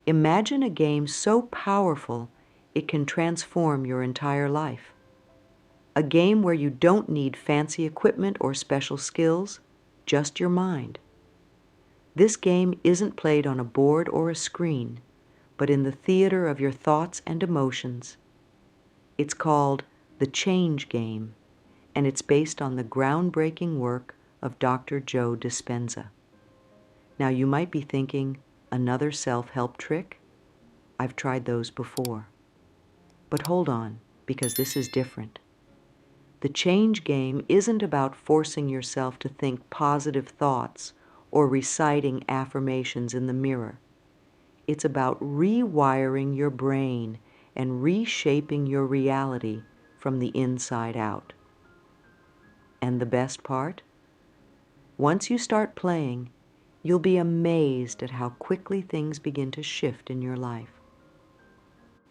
Imagine a game so powerful it can transform your entire life. A game where you don't need fancy equipment or special skills, just your mind. This game isn't played on a board or a screen, but in the theater of your thoughts and emotions. It's called The Change Game, and it's based on the groundbreaking work of Dr. Joe Dispenza. Now you might be thinking, another self-help trick? I've tried those before. But hold on, because this is different. The Change Game isn't about forcing yourself to think positive thoughts or reciting affirmations in the mirror. It's about rewiring your brain and reshaping your reality from the inside out. And the best part? Once you start playing, you'll be amazed at how quickly things begin to shift in your life.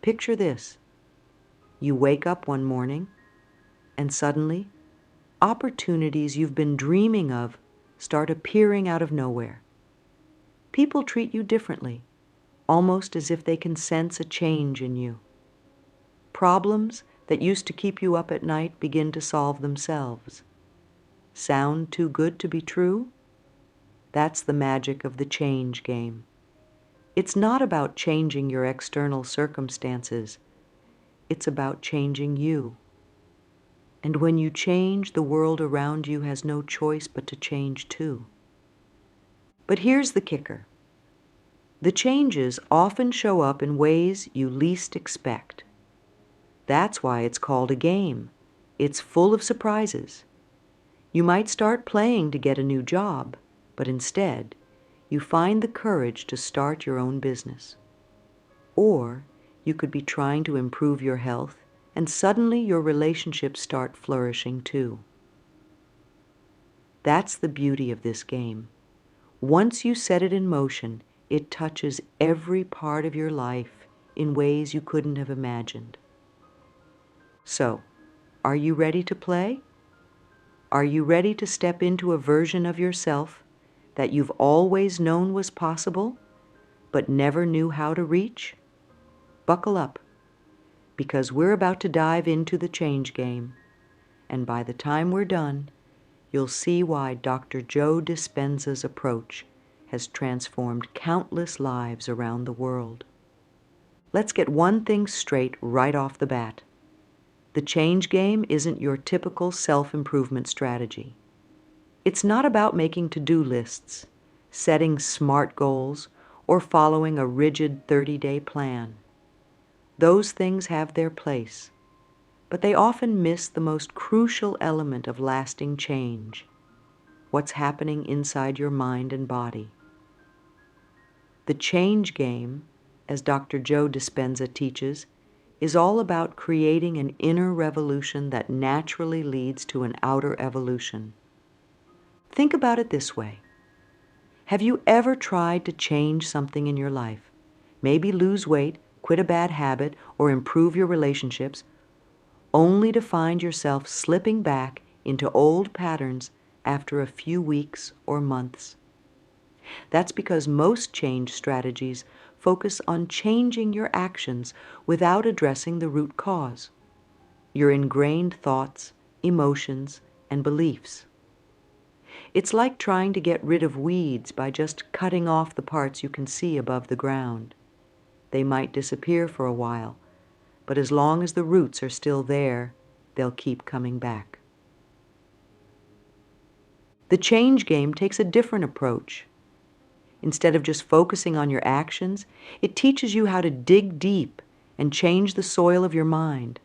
Picture this. You wake up one morning, and suddenly, opportunities you've been dreaming of start appearing out of nowhere. People treat you differently, almost as if they can sense a change in you. Problems that used to keep you up at night begin to solve themselves. Sound too good to be true? That's the magic of the Change Game. It's not about changing your external circumstances. It's about changing you. And when you change, the world around you has no choice but to change too. But here's the kicker. The changes often show up in ways you least expect. That's why it's called a game. It's full of surprises. You might start playing to get a new job, but instead, you find the courage to start your own business. Or you could be trying to improve your health, and suddenly your relationships start flourishing too. That's the beauty of this game. Once you set it in motion, it touches every part of your life in ways you couldn't have imagined. So, are you ready to play? Are you ready to step into a version of yourself that you've always known was possible, but never knew how to reach? Buckle up, because we're about to dive into the Change Game, and by the time we're done, you'll see why Dr. Joe Dispenza's approach has transformed countless lives around the world. Let's get one thing straight right off the bat. The Change Game isn't your typical self-improvement strategy. It's not about making to-do lists, setting smart goals, or following a rigid 30-day plan. Those things have their place, but they often miss the most crucial element of lasting change, what's happening inside your mind and body. The Change Game, as Dr. Joe Dispenza teaches, is all about creating an inner revolution that naturally leads to an outer evolution. Think about it this way. Have you ever tried to change something in your life? Maybe lose weight, quit a bad habit, or improve your relationships, only to find yourself slipping back into old patterns after a few weeks or months? That's because most change strategies focus on changing your actions without addressing the root cause, your ingrained thoughts, emotions, and beliefs. It's like trying to get rid of weeds by just cutting off the parts you can see above the ground. They might disappear for a while, but as long as the roots are still there, they'll keep coming back. The Change Game takes a different approach. Instead of just focusing on your actions, it teaches you how to dig deep and change the soil of your mind.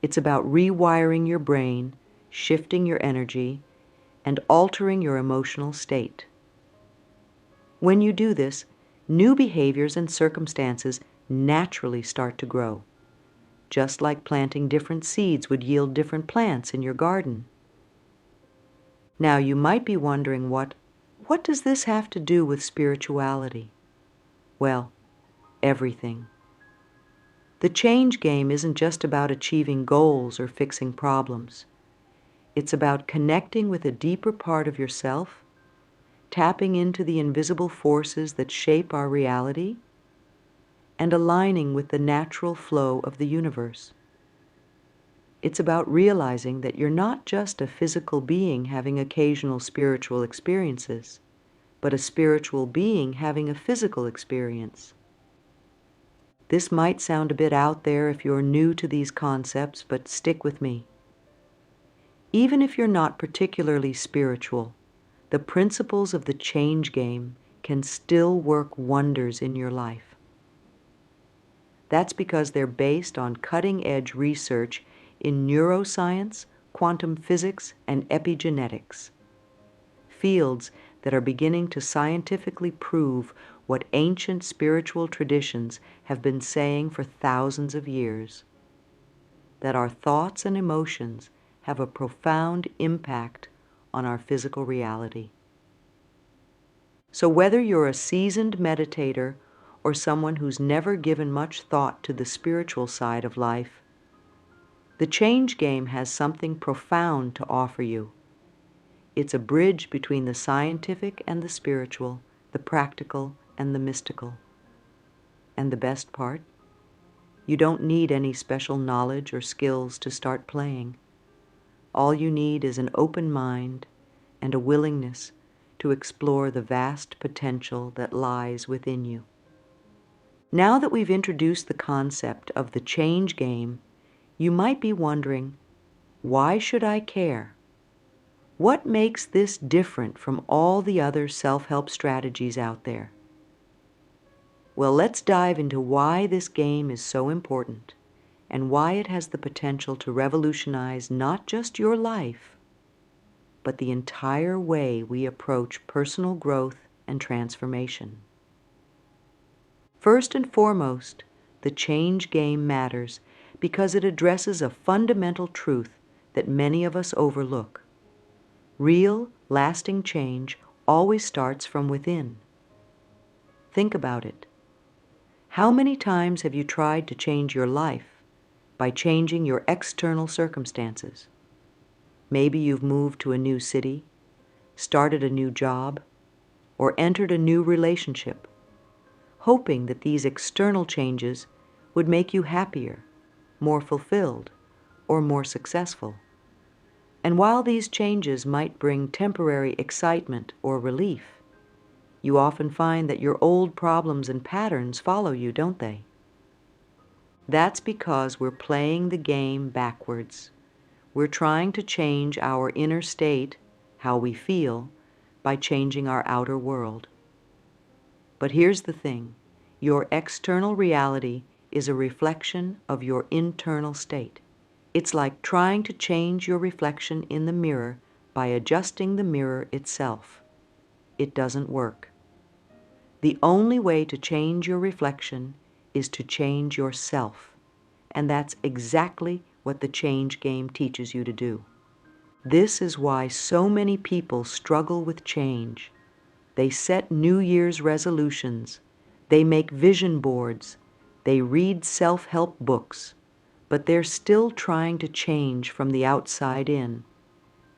It's about rewiring your brain, shifting your energy, and altering your emotional state. When you do this, new behaviors and circumstances naturally start to grow, just like planting different seeds would yield different plants in your garden. Now, you might be wondering what does this have to do with spirituality? Well, everything. The Change Game isn't just about achieving goals or fixing problems. It's about connecting with a deeper part of yourself, tapping into the invisible forces that shape our reality, and aligning with the natural flow of the universe. It's about realizing that you're not just a physical being having occasional spiritual experiences, but a spiritual being having a physical experience. This might sound a bit out there if you're new to these concepts, but stick with me. Even if you're not particularly spiritual, the principles of the change game can still work wonders in your life. That's because they're based on cutting-edge research in neuroscience, quantum physics, and epigenetics, fields that are beginning to scientifically prove what ancient spiritual traditions have been saying for thousands of years, that our thoughts and emotions have a profound impact on our physical reality. So whether you're a seasoned meditator or someone who's never given much thought to the spiritual side of life, the change game has something profound to offer you. It's a bridge between the scientific and the spiritual, the practical and the mystical. And the best part? You don't need any special knowledge or skills to start playing. All you need is an open mind and a willingness to explore the vast potential that lies within you. Now that we've introduced the concept of the change game, you might be wondering, why should I care? What makes this different from all the other self-help strategies out there? Well, let's dive into why this game is so important and why it has the potential to revolutionize not just your life, but the entire way we approach personal growth and transformation. First and foremost, the change game matters because it addresses a fundamental truth that many of us overlook. Real, lasting change always starts from within. Think about it. How many times have you tried to change your life by changing your external circumstances? Maybe you've moved to a new city, started a new job, or entered a new relationship, hoping that these external changes would make you happier, more fulfilled, or more successful. And while these changes might bring temporary excitement or relief, you often find that your old problems and patterns follow you, don't they? That's because we're playing the game backwards. We're trying to change our inner state, how we feel, by changing our outer world. But here's the thing. Your external reality is a reflection of your internal state. It's like trying to change your reflection in the mirror by adjusting the mirror itself. It doesn't work. The only way to change your reflection is to change yourself, and that's exactly what the change game teaches you to do. This is why so many people struggle with change. They set New Year's resolutions, they make vision boards, they read self-help books, but they're still trying to change from the outside in.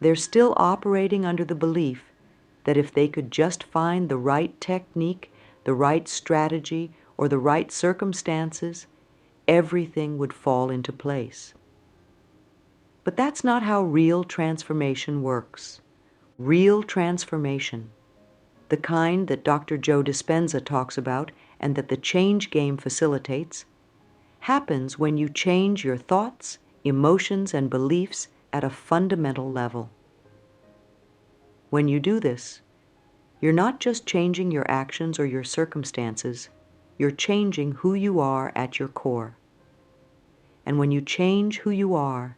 They're still operating under the belief that if they could just find the right technique, the right strategy, or the right circumstances, everything would fall into place. But that's not how real transformation works. Real transformation, the kind that Dr. Joe Dispenza talks about and that the change game facilitates, happens when you change your thoughts, emotions, and beliefs at a fundamental level. When you do this, you're not just changing your actions or your circumstances, you're changing who you are at your core. And when you change who you are,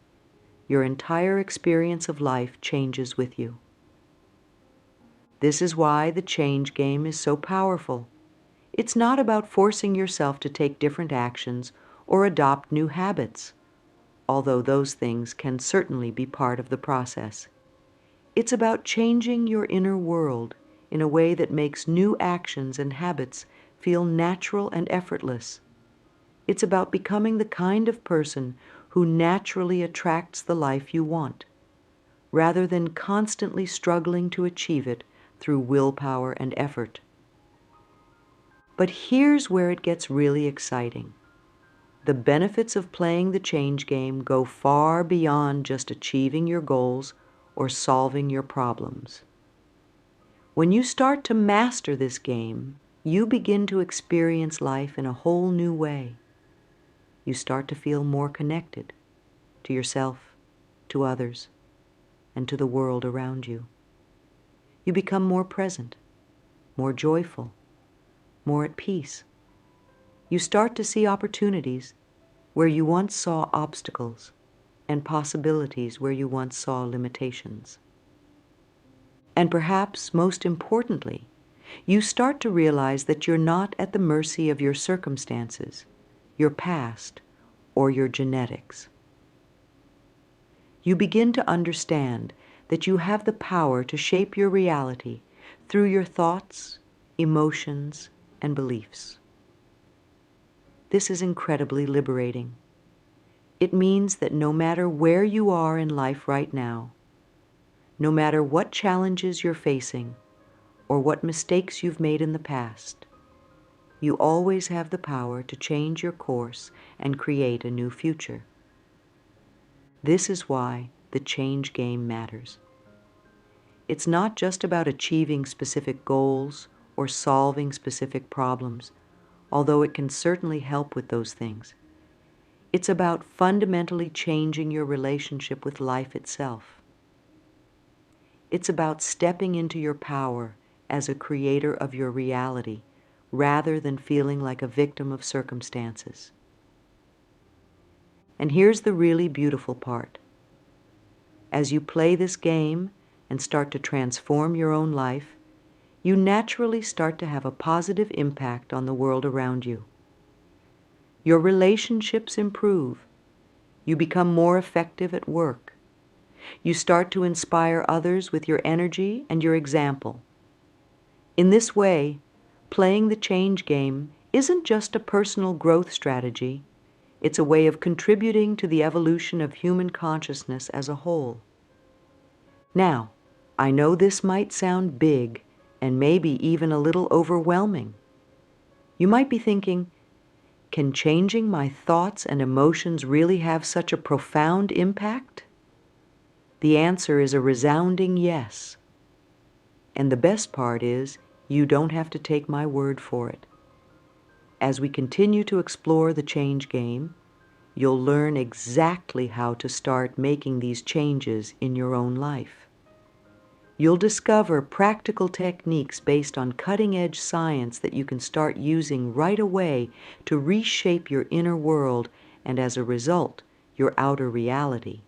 your entire experience of life changes with you. This is why the change game is so powerful. It's not about forcing yourself to take different actions or adopt new habits, although those things can certainly be part of the process. It's about changing your inner world in a way that makes new actions and habits feel natural and effortless. It's about becoming the kind of person who naturally attracts the life you want, rather than constantly struggling to achieve it through willpower and effort. But here's where it gets really exciting. The benefits of playing the change game go far beyond just achieving your goals or solving your problems. When you start to master this game, you begin to experience life in a whole new way. You start to feel more connected to yourself, to others, and to the world around you. You become more present, more joyful, more at peace. You start to see opportunities where you once saw obstacles and possibilities where you once saw limitations. And perhaps most importantly, you start to realize that you're not at the mercy of your circumstances, your past, or your genetics. You begin to understand that you have the power to shape your reality through your thoughts, emotions, and beliefs. This is incredibly liberating. It means that no matter where you are in life right now, no matter what challenges you're facing or what mistakes you've made in the past, you always have the power to change your course and create a new future. This is why the change game matters. It's not just about achieving specific goals or solving specific problems, although it can certainly help with those things. It's about fundamentally changing your relationship with life itself. It's about stepping into your power as a creator of your reality, rather than feeling like a victim of circumstances. And here's the really beautiful part. As you play this game and start to transform your own life, you naturally start to have a positive impact on the world around you. Your relationships improve. You become more effective at work. You start to inspire others with your energy and your example. In this way, playing the change game isn't just a personal growth strategy. It's a way of contributing to the evolution of human consciousness as a whole. Now, I know this might sound big and maybe even a little overwhelming. You might be thinking, can changing my thoughts and emotions really have such a profound impact? The answer is a resounding yes. And the best part is, you don't have to take my word for it. As we continue to explore the change game, you'll learn exactly how to start making these changes in your own life. You'll discover practical techniques based on cutting-edge science that you can start using right away to reshape your inner world and, as a result, your outer reality.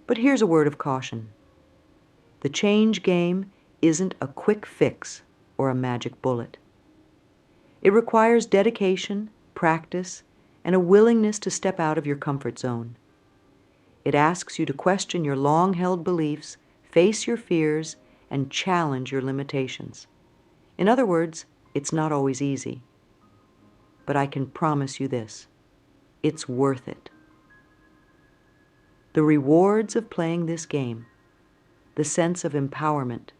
But here's a word of caution. The change game isn't a quick fix or a magic bullet. It requires dedication, practice, and a willingness to step out of your comfort zone. It asks you to question your long-held beliefs, face your fears, and challenge your limitations. In other words, it's not always easy. But I can promise you this: it's worth it. The rewards of playing this game, the sense of empowerment,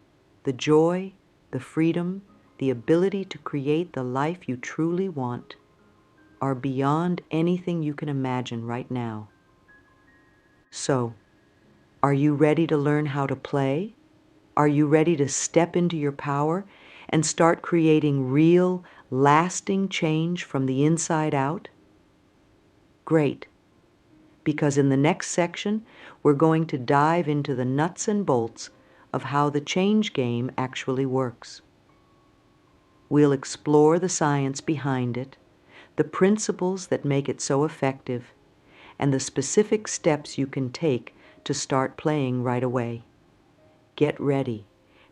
the joy, the freedom, the ability to create the life you truly want, are beyond anything you can imagine right now. So, are you ready to learn how to play? Are you ready to step into your power and start creating real, lasting change from the inside out? Great, because in the next section, we're going to dive into the nuts and bolts of how the change game actually works. We'll explore the science behind it, the principles that make it so effective, and the specific steps you can take to start playing right away. Get ready,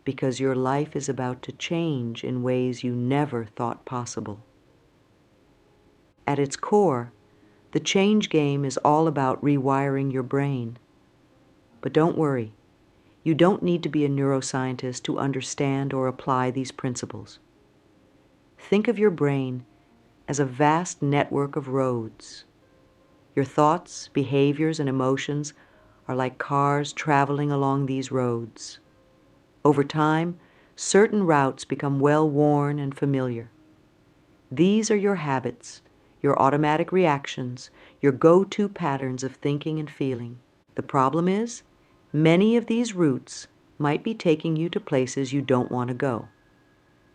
because your life is about to change in ways you never thought possible. At its core, the change game is all about rewiring your brain. But don't worry, you don't need to be a neuroscientist to understand or apply these principles. Think of your brain as a vast network of roads. Your thoughts, behaviors, and emotions are like cars traveling along these roads. Over time, certain routes become well-worn and familiar. These are your habits, your automatic reactions, your go-to patterns of thinking and feeling. The problem is, many of these routes might be taking you to places you don't want to go.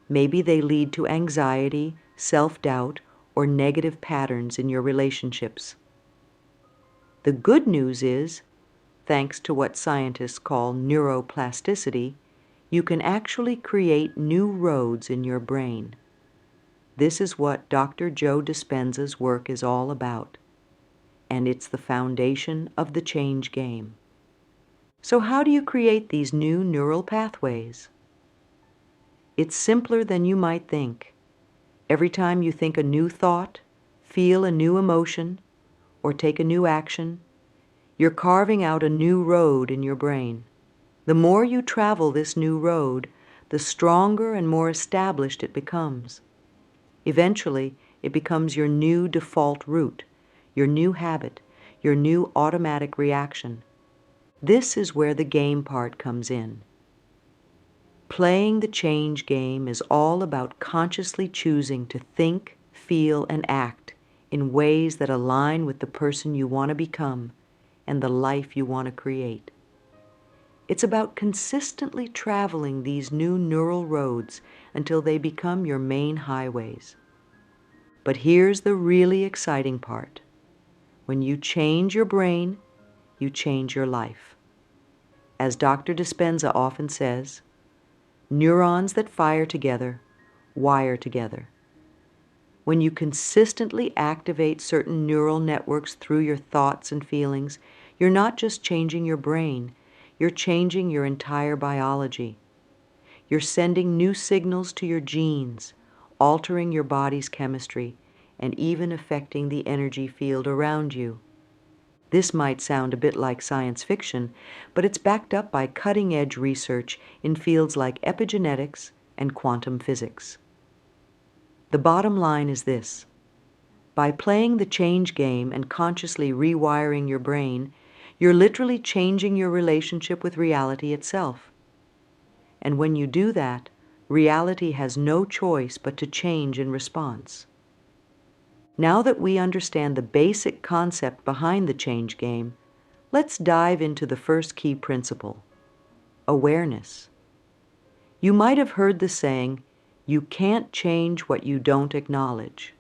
Maybe they lead to anxiety, self-doubt, or negative patterns in your relationships. The good news is, thanks to what scientists call neuroplasticity, you can actually create new roads in your brain. This is what Dr. Joe Dispenza's work is all about, and it's the foundation of the change game. So how do you create these new neural pathways? It's simpler than you might think. Every time you think a new thought, feel a new emotion, or take a new action, you're carving out a new road in your brain. The more you travel this new road, the stronger and more established it becomes. Eventually, it becomes your new default route, your new habit, your new automatic reaction. This is where the game part comes in. Playing the change game is all about consciously choosing to think, feel, and act in ways that align with the person you want to become and the life you want to create. It's about consistently traveling these new neural roads until they become your main highways. But here's the really exciting part. When you change your brain, you change your life. As Dr. Dispenza often says, neurons that fire together wire together. When you consistently activate certain neural networks through your thoughts and feelings, you're not just changing your brain, you're changing your entire biology. You're sending new signals to your genes, altering your body's chemistry, and even affecting the energy field around you. This might sound a bit like science fiction, but it's backed up by cutting-edge research in fields like epigenetics and quantum physics. The bottom line is this. By playing the change game and consciously rewiring your brain, you're literally changing your relationship with reality itself. And when you do that, reality has no choice but to change in response. Now that we understand the basic concept behind the change game, let's dive into the first key principle, awareness. You might have heard the saying, "You can't change what you don't acknowledge."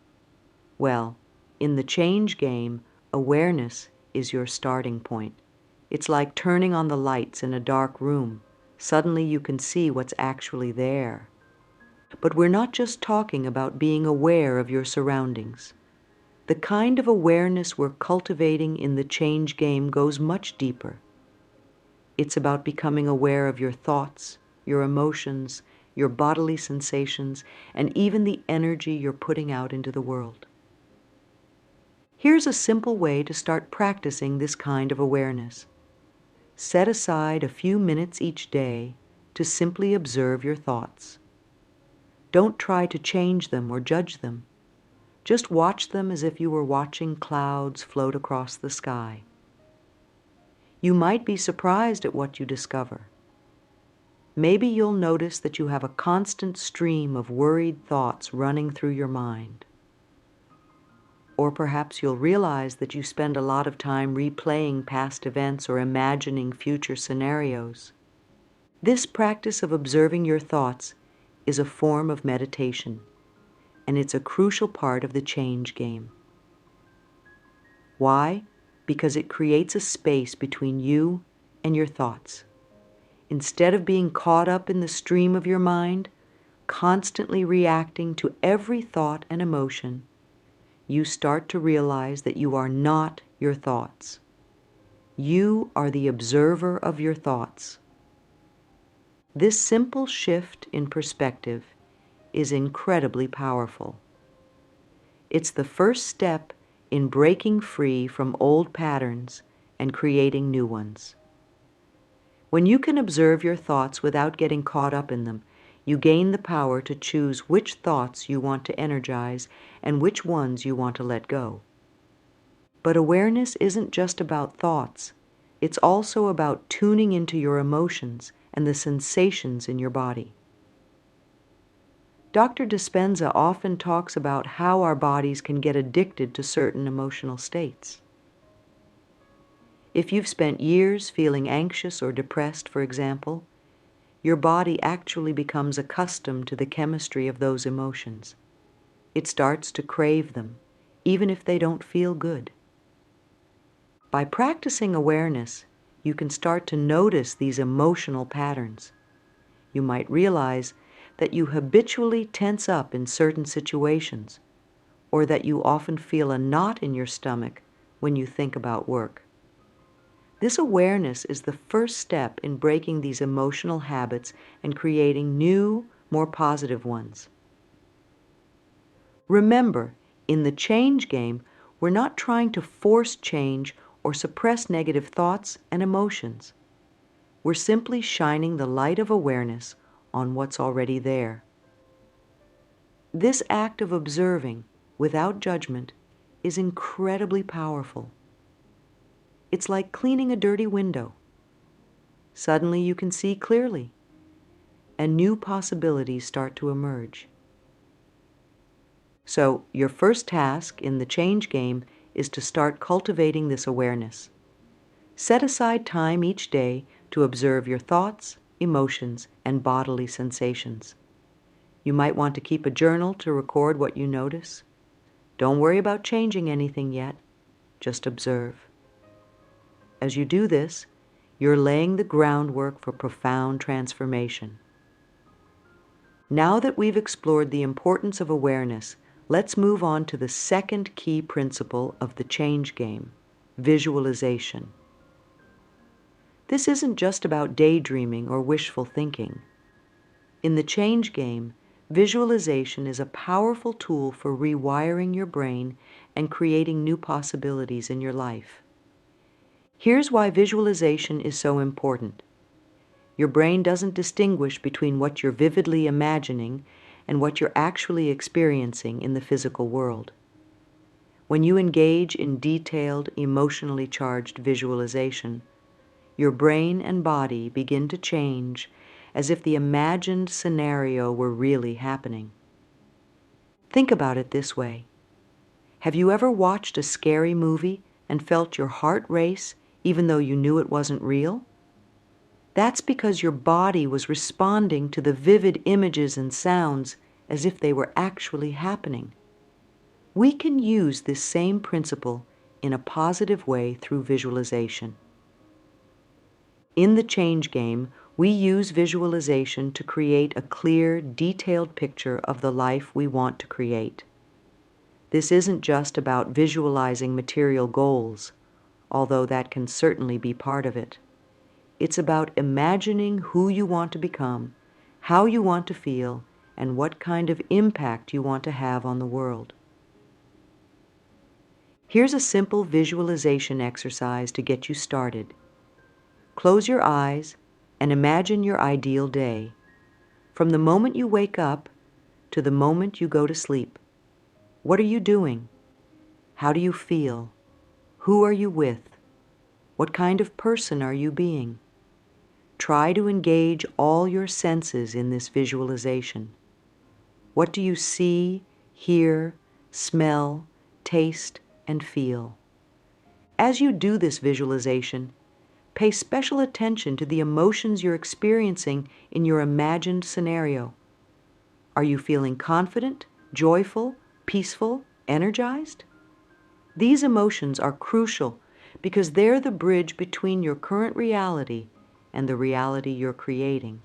Well, in the change game, awareness is your starting point. It's like turning on the lights in a dark room. Suddenly you can see what's actually there. But we're not just talking about being aware of your surroundings. The kind of awareness we're cultivating in the change game goes much deeper. It's about becoming aware of your thoughts, your emotions, your bodily sensations, and even the energy you're putting out into the world. Here's a simple way to start practicing this kind of awareness. Set aside a few minutes each day to simply observe your thoughts. Don't try to change them or judge them. Just watch them as if you were watching clouds float across the sky. You might be surprised at what you discover. Maybe you'll notice that you have a constant stream of worried thoughts running through your mind. Or perhaps you'll realize that you spend a lot of time replaying past events or imagining future scenarios. This practice of observing your thoughts is a form of meditation, and it's a crucial part of the change game. Why? Because it creates a space between you and your thoughts. Instead of being caught up in the stream of your mind, constantly reacting to every thought and emotion, you start to realize that you are not your thoughts. You are the observer of your thoughts. This simple shift in perspective is incredibly powerful. It's the first step in breaking free from old patterns and creating new ones. When you can observe your thoughts without getting caught up in them, you gain the power to choose which thoughts you want to energize and which ones you want to let go. But awareness isn't just about thoughts. It's also about tuning into your emotions and the sensations in your body. Dr. Dispenza often talks about how our bodies can get addicted to certain emotional states. If you've spent years feeling anxious or depressed, for example, your body actually becomes accustomed to the chemistry of those emotions. It starts to crave them, even if they don't feel good. By practicing awareness, you can start to notice these emotional patterns. You might realize that you habitually tense up in certain situations, or that you often feel a knot in your stomach when you think about work. This awareness is the first step in breaking these emotional habits and creating new, more positive ones. Remember, in the change game, we're not trying to force change or suppress negative thoughts and emotions. We're simply shining the light of awareness on what's already there. This act of observing, without judgment, is incredibly powerful. It's like cleaning a dirty window. Suddenly you can see clearly, and new possibilities start to emerge. So, your first task in the change game is to start cultivating this awareness. Set aside time each day to observe your thoughts, emotions, and bodily sensations. You might want to keep a journal to record what you notice. Don't worry about changing anything yet. Just observe. As you do this, you're laying the groundwork for profound transformation. Now that we've explored the importance of awareness, let's move on to the second key principle of the change game, visualization. This isn't just about daydreaming or wishful thinking. In the change game, visualization is a powerful tool for rewiring your brain and creating new possibilities in your life. Here's why visualization is so important. Your brain doesn't distinguish between what you're vividly imagining and what you're actually experiencing in the physical world. When you engage in detailed, emotionally charged visualization, your brain and body begin to change as if the imagined scenario were really happening. Think about it this way. Have you ever watched a scary movie and felt your heart race even though you knew it wasn't real? That's because your body was responding to the vivid images and sounds as if they were actually happening. We can use this same principle in a positive way through visualization. In the change game, we use visualization to create a clear, detailed picture of the life we want to create. This isn't just about visualizing material goals, although that can certainly be part of it. It's about imagining who you want to become, how you want to feel, and what kind of impact you want to have on the world. Here's a simple visualization exercise to get you started. Close your eyes and imagine your ideal day, from the moment you wake up to the moment you go to sleep. What are you doing? How do you feel? Who are you with? What kind of person are you being? Try to engage all your senses in this visualization. What do you see, hear, smell, taste, and feel? As you do this visualization, pay special attention to the emotions you're experiencing in your imagined scenario. Are you feeling confident, joyful, peaceful, energized? These emotions are crucial because they're the bridge between your current reality and the reality you're creating.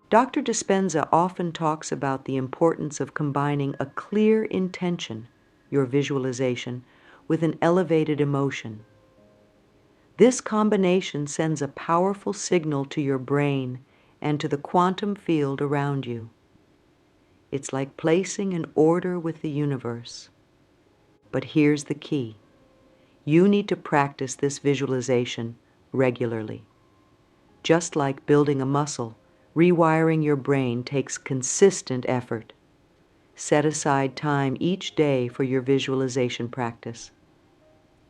Dr. Dispenza often talks about the importance of combining a clear intention, your visualization, with an elevated emotion. This combination sends a powerful signal to your brain and to the quantum field around you. It's like placing an order with the universe. But here's the key. You need to practice this visualization regularly. Just like building a muscle, rewiring your brain takes consistent effort. Set aside time each day for your visualization practice.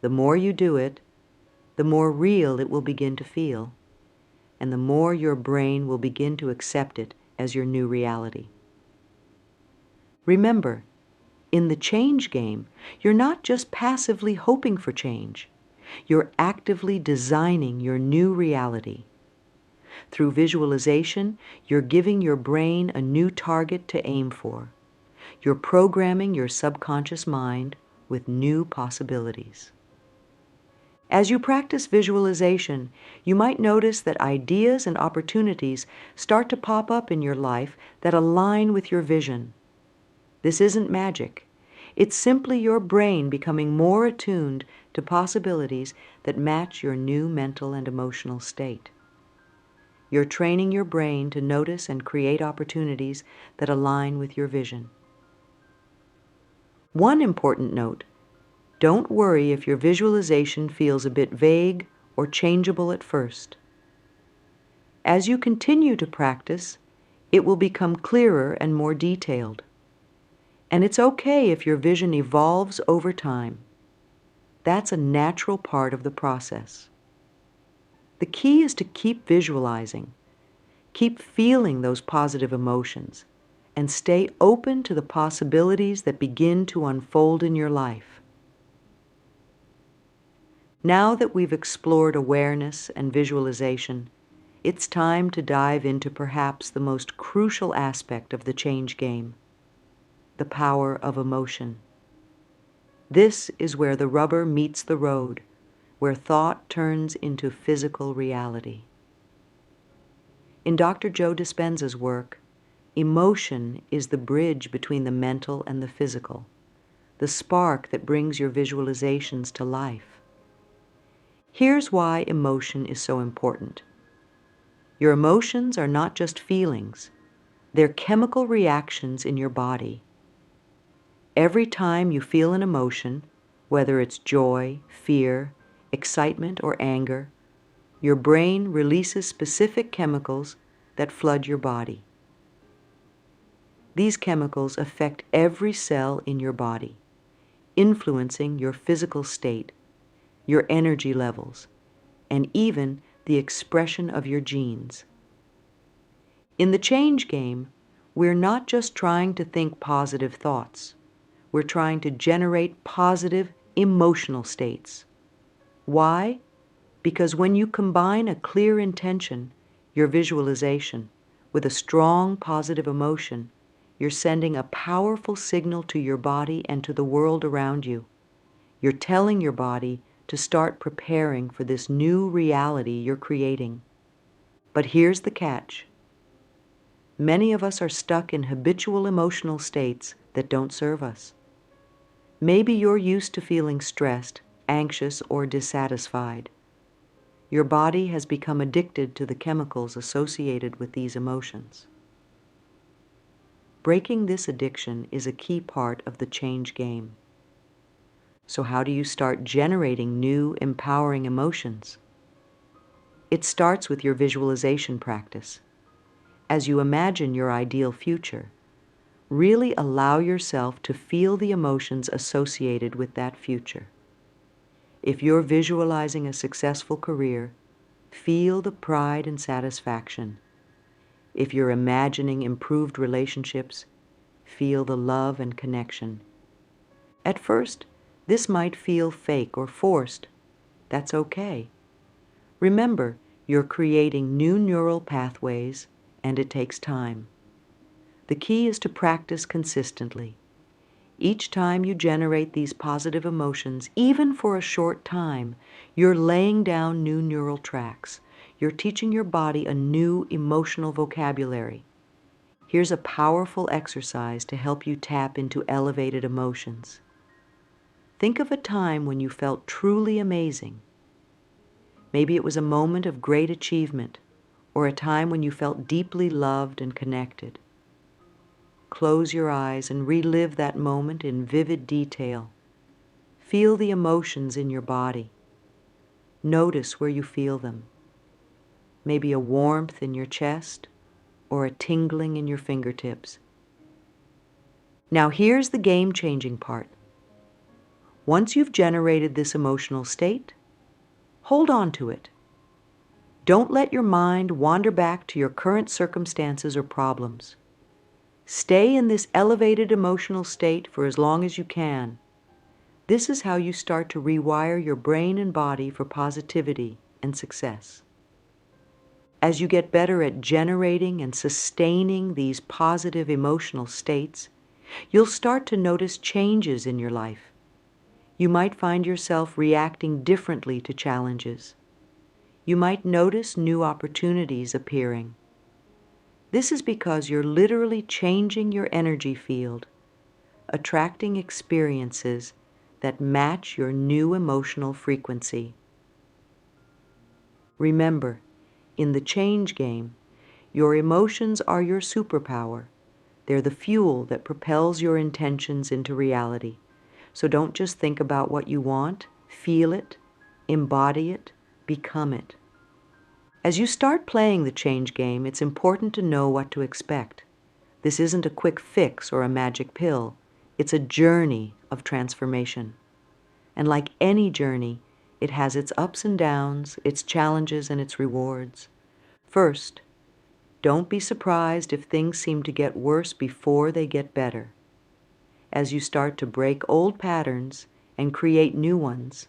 The more you do it, the more real it will begin to feel, and the more your brain will begin to accept it as your new reality. Remember, in the change game, you're not just passively hoping for change. You're actively designing your new reality. Through visualization, you're giving your brain a new target to aim for. You're programming your subconscious mind with new possibilities. As you practice visualization, you might notice that ideas and opportunities start to pop up in your life that align with your vision. This isn't magic. It's simply your brain becoming more attuned to possibilities that match your new mental and emotional state. You're training your brain to notice and create opportunities that align with your vision. One important note: don't worry if your visualization feels a bit vague or changeable at first. As you continue to practice, it will become clearer and more detailed. And it's okay if your vision evolves over time. That's a natural part of the process. The key is to keep visualizing, keep feeling those positive emotions, and stay open to the possibilities that begin to unfold in your life. Now that we've explored awareness and visualization, it's time to dive into perhaps the most crucial aspect of the change game: the power of emotion. This is where the rubber meets the road, where thought turns into physical reality. In Dr. Joe Dispenza's work, emotion is the bridge between the mental and the physical, the spark that brings your visualizations to life. Here's why emotion is so important. Your emotions are not just feelings, they're chemical reactions in your body. Every time you feel an emotion, whether it's joy, fear, excitement, or anger, your brain releases specific chemicals that flood your body. These chemicals affect every cell in your body, influencing your physical state, your energy levels, and even the expression of your genes. In the change game, we're not just trying to think positive thoughts. We're trying to generate positive emotional states. Why? Because when you combine a clear intention, your visualization, with a strong positive emotion, you're sending a powerful signal to your body and to the world around you. You're telling your body to start preparing for this new reality you're creating. But here's the catch. Many of us are stuck in habitual emotional states that don't serve us. Maybe you're used to feeling stressed, anxious, or dissatisfied. Your body has become addicted to the chemicals associated with these emotions. Breaking this addiction is a key part of the change game. So how do you start generating new, empowering emotions? It starts with your visualization practice. As you imagine your ideal future, really allow yourself to feel the emotions associated with that future. If you're visualizing a successful career, feel the pride and satisfaction. If you're imagining improved relationships, feel the love and connection. At first, this might feel fake or forced. That's okay. Remember, you're creating new neural pathways, and it takes time. The key is to practice consistently. Each time you generate these positive emotions, even for a short time, you're laying down new neural tracks. You're teaching your body a new emotional vocabulary. Here's a powerful exercise to help you tap into elevated emotions. Think of a time when you felt truly amazing. Maybe it was a moment of great achievement, or a time when you felt deeply loved and connected. Close your eyes and relive that moment in vivid detail. Feel the emotions in your body. Notice where you feel them. Maybe a warmth in your chest or a tingling in your fingertips. Now here's the game-changing part. Once you've generated this emotional state, hold on to it. Don't let your mind wander back to your current circumstances or problems. Stay in this elevated emotional state for as long as you can. This is how you start to rewire your brain and body for positivity and success. As you get better at generating and sustaining these positive emotional states, you'll start to notice changes in your life. You might find yourself reacting differently to challenges. You might notice new opportunities appearing. This is because you're literally changing your energy field, attracting experiences that match your new emotional frequency. Remember, in the change game, your emotions are your superpower. They're the fuel that propels your intentions into reality. So don't just think about what you want, feel it, embody it, become it. As you start playing the change game, it's important to know what to expect. This isn't a quick fix or a magic pill. It's a journey of transformation. And like any journey, it has its ups and downs, its challenges and its rewards. First, don't be surprised if things seem to get worse before they get better. As you start to break old patterns and create new ones,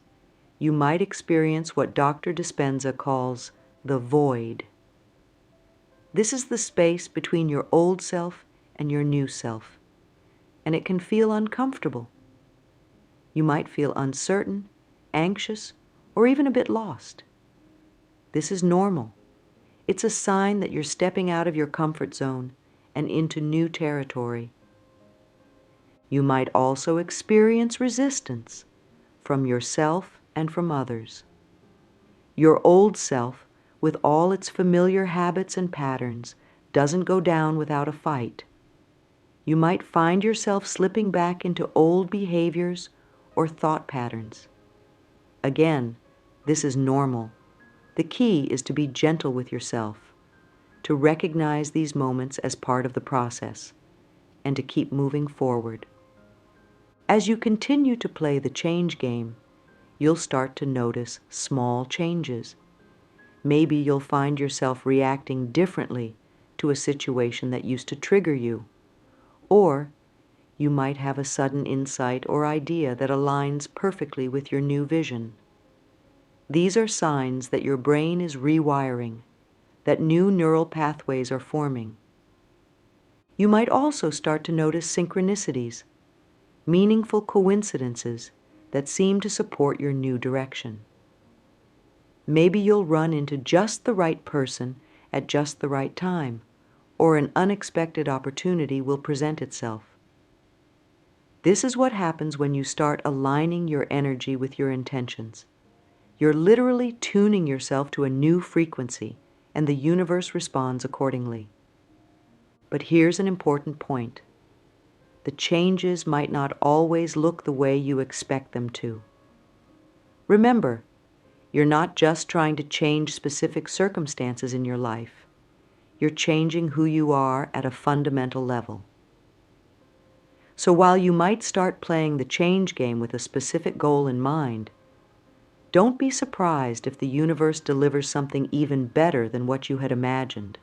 you might experience what Dr. Dispenza calls the void. This is the space between your old self and your new self, and it can feel uncomfortable. You might feel uncertain, anxious, or even a bit lost. This is normal. It's a sign that you're stepping out of your comfort zone and into new territory. You might also experience resistance from yourself and from others. Your old self, with all its familiar habits and patterns, doesn't go down without a fight. You might find yourself slipping back into old behaviors or thought patterns. Again, this is normal. The key is to be gentle with yourself, to recognize these moments as part of the process, and to keep moving forward. As you continue to play the change game, you'll start to notice small changes. Maybe you'll find yourself reacting differently to a situation that used to trigger you. Or you might have a sudden insight or idea that aligns perfectly with your new vision. These are signs that your brain is rewiring, that new neural pathways are forming. You might also start to notice synchronicities, meaningful coincidences that seem to support your new direction. Maybe you'll run into just the right person at just the right time, or an unexpected opportunity will present itself. This is what happens when you start aligning your energy with your intentions. You're literally tuning yourself to a new frequency, and the universe responds accordingly. But here's an important point. The changes might not always look the way you expect them to. Remember, you're not just trying to change specific circumstances in your life. You're changing who you are at a fundamental level. So while you might start playing the change game with a specific goal in mind, don't be surprised if the universe delivers something even better than what you had imagined.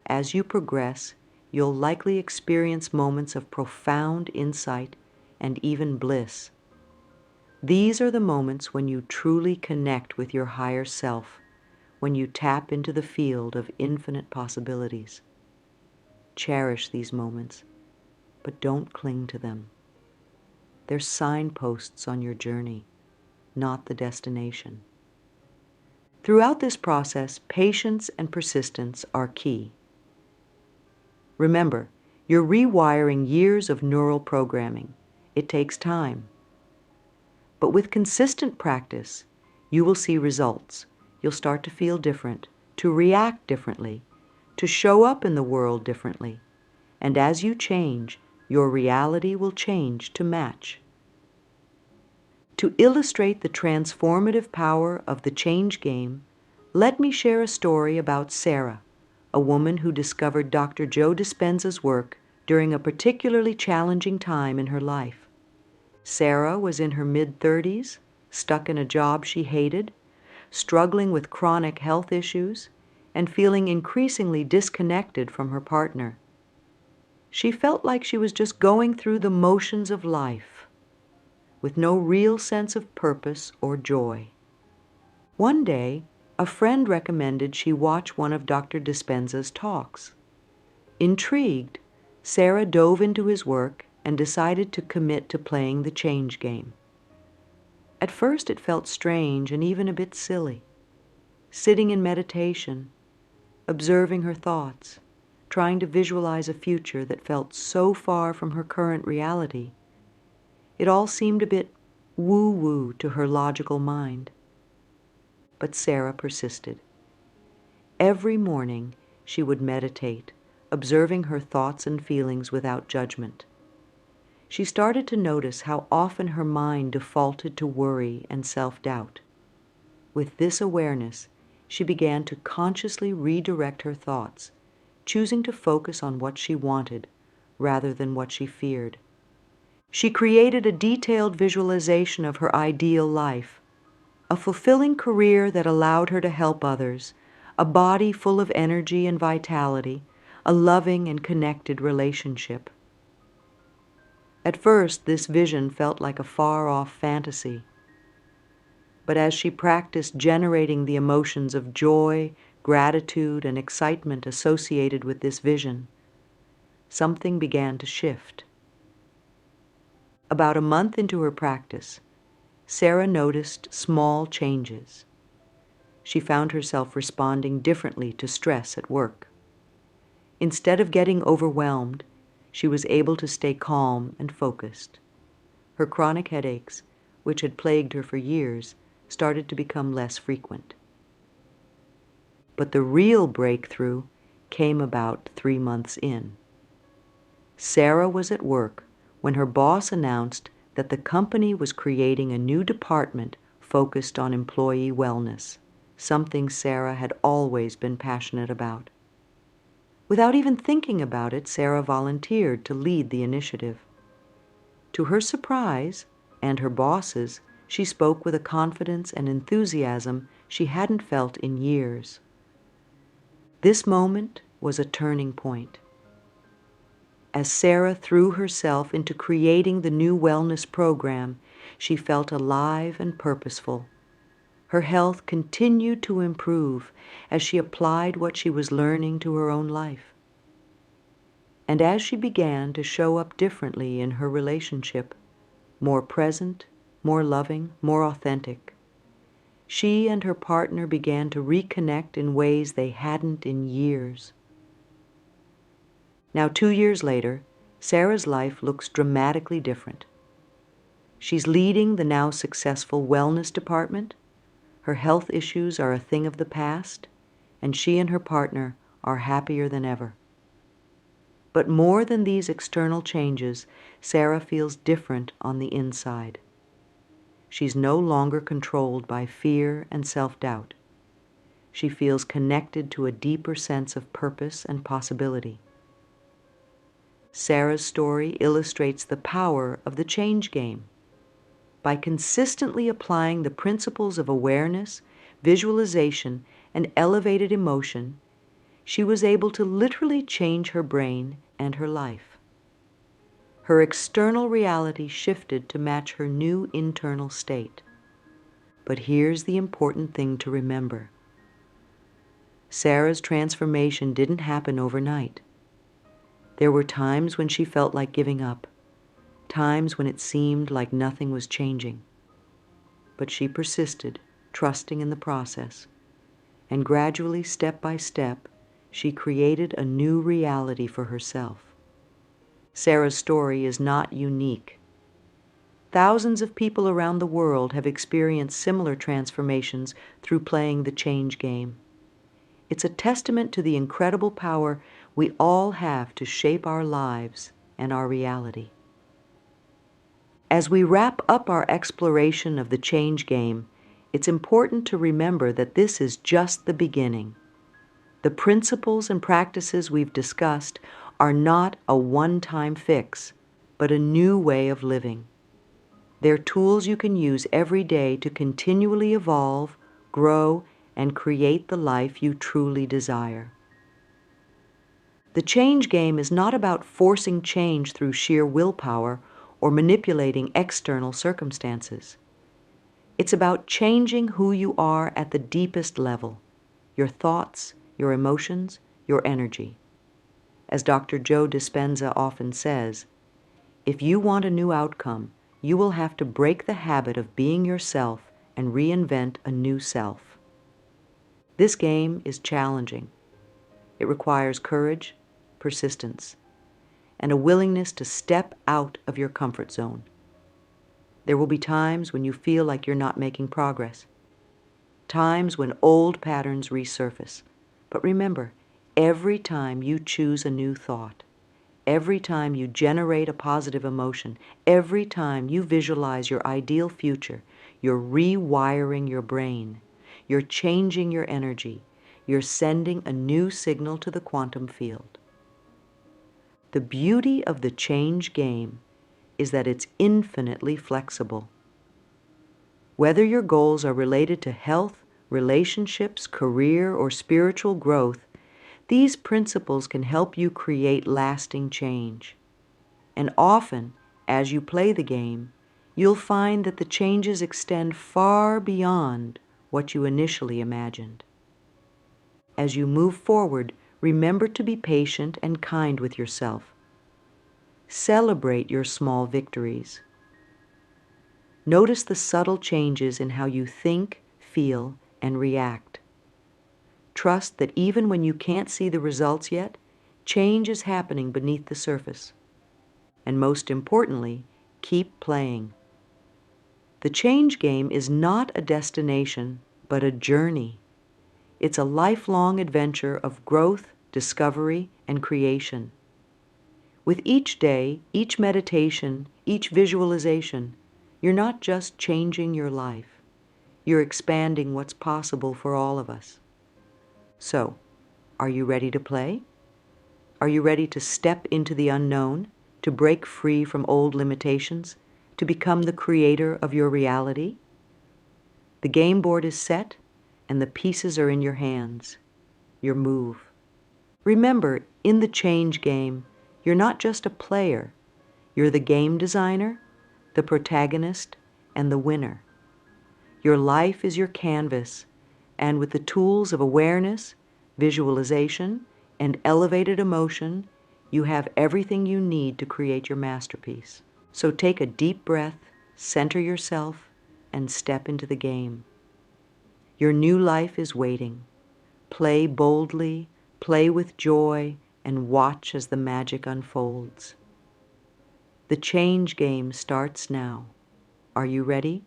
As you progress, you'll likely experience moments of profound insight and even bliss. These are the moments when you truly connect with your higher self, when you tap into the field of infinite possibilities. Cherish these moments, but don't cling to them. They're signposts on your journey, not the destination. Throughout this process, patience and persistence are key. Remember, you're rewiring years of neural programming. It takes time. But with consistent practice, you will see results. You'll start to feel different, to react differently, to show up in the world differently. And as you change, your reality will change to match. To illustrate the transformative power of the change game, let me share a story about Sarah, a woman who discovered Dr. Joe Dispenza's work during a particularly challenging time in her life. Sarah was in her mid-30s, stuck in a job she hated, struggling with chronic health issues, and feeling increasingly disconnected from her partner. She felt like she was just going through the motions of life, with no real sense of purpose or joy. One day, a friend recommended she watch one of Dr. Dispenza's talks. Intrigued, Sarah dove into his work and decided to commit to playing the change game. At first it felt strange and even a bit silly. Sitting in meditation, observing her thoughts, trying to visualize a future that felt so far from her current reality. It all seemed a bit woo-woo to her logical mind. But Sarah persisted. Every morning she would meditate, observing her thoughts and feelings without judgment. She started to notice how often her mind defaulted to worry and self-doubt. With this awareness, she began to consciously redirect her thoughts, choosing to focus on what she wanted rather than what she feared. She created a detailed visualization of her ideal life, a fulfilling career that allowed her to help others, a body full of energy and vitality, a loving and connected relationship. At first, this vision felt like a far-off fantasy. But as she practiced generating the emotions of joy, gratitude, and excitement associated with this vision, something began to shift. About a month into her practice, Sarah noticed small changes. She found herself responding differently to stress at work. Instead of getting overwhelmed, she was able to stay calm and focused. Her chronic headaches, which had plagued her for years, started to become less frequent. But the real breakthrough came about 3 months in. Sarah was at work when her boss announced that the company was creating a new department focused on employee wellness, something Sarah had always been passionate about. Without even thinking about it, Sarah volunteered to lead the initiative. To her surprise, and her boss's, she spoke with a confidence and enthusiasm she hadn't felt in years. This moment was a turning point. As Sarah threw herself into creating the new wellness program, she felt alive and purposeful. Her health continued to improve as she applied what she was learning to her own life. And as she began to show up differently in her relationship, more present, more loving, more authentic, she and her partner began to reconnect in ways they hadn't in years. Now, 2 years later, Sarah's life looks dramatically different. She's leading the now successful wellness department, her health issues are a thing of the past, and she and her partner are happier than ever. But more than these external changes, Sarah feels different on the inside. She's no longer controlled by fear and self-doubt. She feels connected to a deeper sense of purpose and possibility. Sarah's story illustrates the power of the change game. By consistently applying the principles of awareness, visualization, and elevated emotion, she was able to literally change her brain and her life. Her external reality shifted to match her new internal state. But here's the important thing to remember. Sarah's transformation didn't happen overnight. There were times when she felt like giving up, times when it seemed like nothing was changing. But she persisted, trusting in the process, and gradually, step by step, she created a new reality for herself. Sarah's story is not unique. Thousands of people around the world have experienced similar transformations through playing the change game. It's a testament to the incredible power we all have to shape our lives and our reality. As we wrap up our exploration of the change game, it's important to remember that this is just the beginning. The principles and practices we've discussed are not a one-time fix, but a new way of living. They're tools you can use every day to continually evolve, grow, and create the life you truly desire. The change game is not about forcing change through sheer willpower or manipulating external circumstances. It's about changing who you are at the deepest level, your thoughts, your emotions, your energy. As Dr. Joe Dispenza often says, if you want a new outcome, you will have to break the habit of being yourself and reinvent a new self. This game is challenging. It requires courage, persistence, and a willingness to step out of your comfort zone. There will be times when you feel like you're not making progress, times when old patterns resurface. But remember, every time you choose a new thought, every time you generate a positive emotion, every time you visualize your ideal future, you're rewiring your brain. You're changing your energy. You're sending a new signal to the quantum field. The beauty of the change game is that it's infinitely flexible. Whether your goals are related to health, relationships, career, or spiritual growth, these principles can help you create lasting change. And often, as you play the game, you'll find that the changes extend far beyond what you initially imagined. As you move forward, remember to be patient and kind with yourself. Celebrate your small victories. Notice the subtle changes in how you think, feel, and react. Trust that even when you can't see the results yet, change is happening beneath the surface. And most importantly, keep playing. The change game is not a destination, but a journey. It's a lifelong adventure of growth, discovery, and creation. With each day, each meditation, each visualization, you're not just changing your life, you're expanding what's possible for all of us. So, are you ready to play? Are you ready to step into the unknown, to break free from old limitations, to become the creator of your reality? The game board is set, and the pieces are in your hands. Your move. Remember, in the change game, you're not just a player. You're the game designer, the protagonist, and the winner. Your life is your canvas, and with the tools of awareness, visualization, and elevated emotion, you have everything you need to create your masterpiece. So take a deep breath, center yourself, and step into the game. Your new life is waiting. Play boldly, play with joy, and watch as the magic unfolds. The change game starts now. Are you ready?